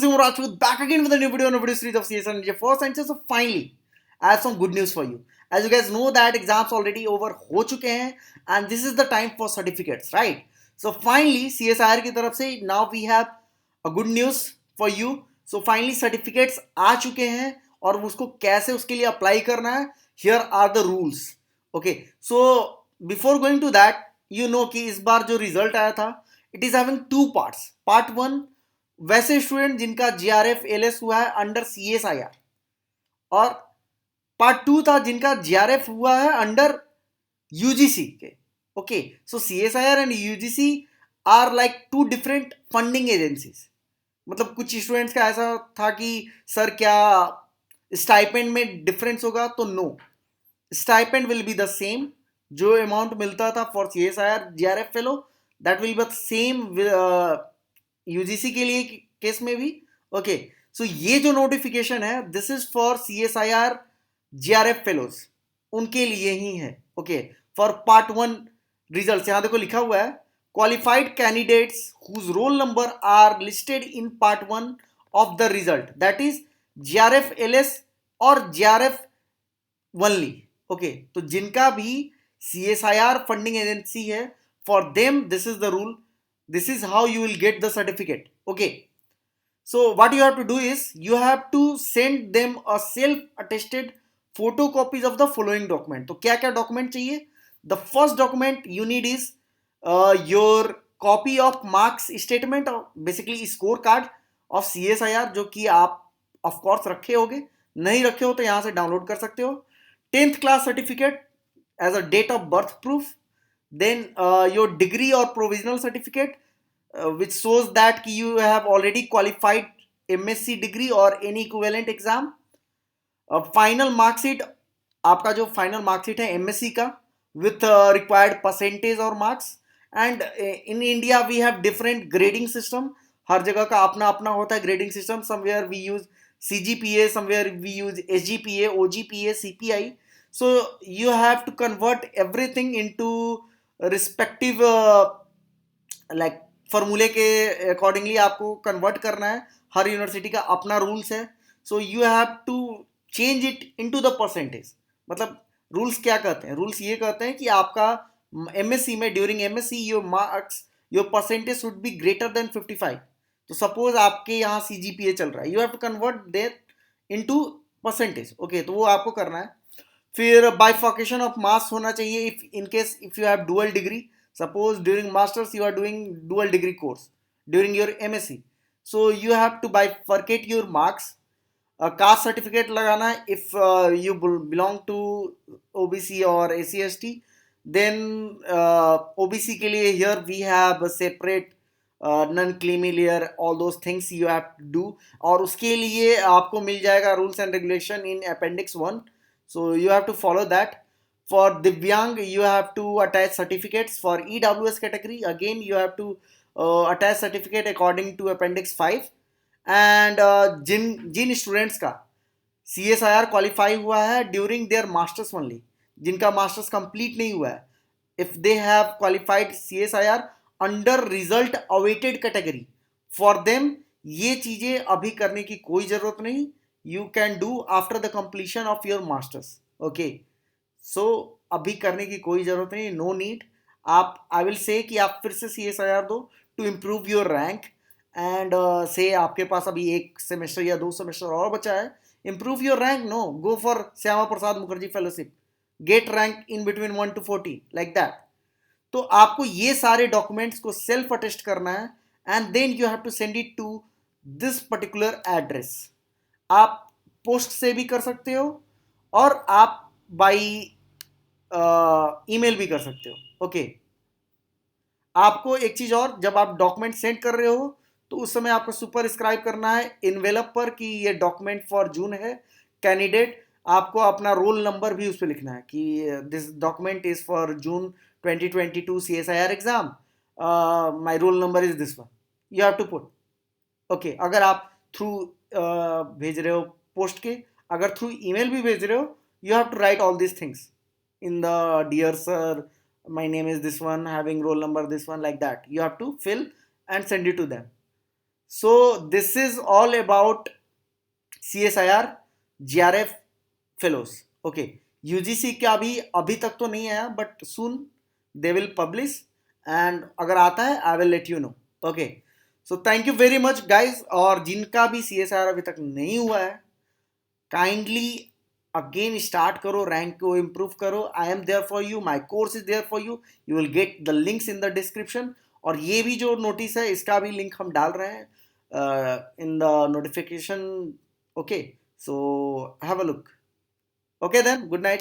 Rajput back again with a new video on a video series of CSR Ninja First and so finally I have some good news for you. As you guys know that exams already over हो चुके हैं and this is the time for certificates, right? So finally CSIR की तरफ से now we have a good news for you. So finally certificates आ चुके हैं और उसको कैसे उसके लिए अप्लाई करना है. Here are the rules. Okay, so before going to that, you know कि इस बार जो रिजल्ट आया था it is having two parts. Part 1 वैसे स्टूडेंट जिनका जीआरएफ एलएस हुआ है अंडर सीएसआईआर, और पार्ट 2 था जिनका जीआरएफ हुआ है अंडर यूजीसी के. Okay, so CSIR and UGC are like two different funding agencies. मतलब कुछ स्टूडेंट्स का ऐसा था कि सर क्या स्टाइपेंड में डिफरेंस होगा, तो no, stipend will be the same. जो अमाउंट मिलता था for CSIR JRF fellow that will be same UGC के लिए केस में भी. ओके, सो ये जो नोटिफिकेशन है this is for CSIR GRF fellows, उनके लिए ही है. ओके, फॉर पार्ट 1 रिजल्ट यहां देखो लिखा हुआ है qualified candidates whose roll number are listed in part 1 of the result, that is JRF LS और जीआरएफ ओनली. ओके, तो जिनका भी सीएसआईआर फंडिंग एजेंसी है for them this is the rule. This is how you will get the certificate. Okay, so what you have to do is you have to send them a self attested photocopies of the following document. तो क्या क्या document चाहिए? The first document you need is your copy of marks statement, or basically scorecard of CSIR, जो कि आप of course रखे होगे. नहीं रखे हो तो यहाँ से डाउनलोड कर सकते हो. 10th class certificate as a date of birth proof. Then your degree or provisional certificate which shows that you have already qualified MSc degree or any equivalent exam. Final marksheet, आपका जो final marksheet है MSc का with required percentage or marks. And in India we have different grading system. हर जगह का अपना अपना होता है grading system. Somewhere we use CGPA, somewhere we use SGPA, OGPA, CPI. So you have to convert everything into respective like फॉर्मूले के accordingly आपको convert करना है. हर यूनिवर्सिटी का अपना रूल्स है. So you have to change it into the percentage. मतलब rules क्या कहते हैं? रूल्स ये कहते हैं कि आपका एमएससी में during MSc your marks your percentage should be greater than 55. तो सपोज आपके यहाँ सीजीपीए चल रहा है, you have to convert that into percentage. Okay, तो वो आपको करना है. फिर बाइफर्केशन ऑफ मार्क्स होना चाहिए if in case if you have dual degree. Suppose during masters you are doing dual degree course during your MSc, so you have to bifurcate your marks. Caste certificate लगाना है if you belong to OBC और SC ST. Then OBC के लिए here we have separate non creamy layer, all those things you have to do. और उसके लिए आपको मिल जाएगा rules and regulation in appendix 1. So you have to follow that. For Divyang, you have to attach certificates. For EWS category, again you have to attach certificate according to Appendix 5. And जिन students का CSIR qualify हुआ है during their masters only, जिनका masters complete नहीं हुआ है, if they have qualified CSIR under result awaited category, for them ये चीजें अभी करने की कोई जरूरत नहीं. You can do after the completion of your masters. Okay, so अभी करने की कोई जरूरत नहीं, no need. आप I will say कि आप फिर से CSIR दो to improve your rank and say आपके पास अभी 1 सेमेस्टर या 2 सेमेस्टर और बचा है. Improve your rank, no, go for Shyama Prasad Mukherjee fellowship, get rank in between 1 to 40 like that. तो आपको ये सारे डॉक्यूमेंट्स को सेल्फ अटेस्ट करना है and then you have to send it to this particular address. आप पोस्ट से भी कर सकते हो और आप बाई ईमेल भी कर सकते हो. ओके, आपको एक चीज और, जब आप डॉक्यूमेंट सेंड कर रहे हो तो उस समय आपको सुपरस्क्राइब करना है इनवेलप पर कि ये डॉक्यूमेंट फॉर जून है. कैंडिडेट आपको अपना रोल नंबर भी उस पर लिखना है कि this document is for June 2022 CSIR exam, my roll number is this one, you have to put. Okay, अगर आप थ्रू भेज रहे हो पोस्ट के, अगर थ्रू ईमेल भी भेज रहे हो, you have to write all this things in the dear sir my name is this one having roll number this one, like that you have to fill and send it to them. So this is all about CSIR GRF fellows. Okay, UGC का भी अभी तक तो नहीं आया, but soon they will publish, and अगर आता है I will let you know. Okay, so thank you very much guys. और जिनका भी CSIR अभी तक नहीं हुआ है, काइंडली अगेन स्टार्ट करो, रैंक को इम्प्रूव करो. I am there for you, my course is there for you. You will get the links in the description. और ये भी जो नोटिस है इसका भी लिंक हम डाल रहे हैं in the notification. Okay, so have a look. Okay then, good night.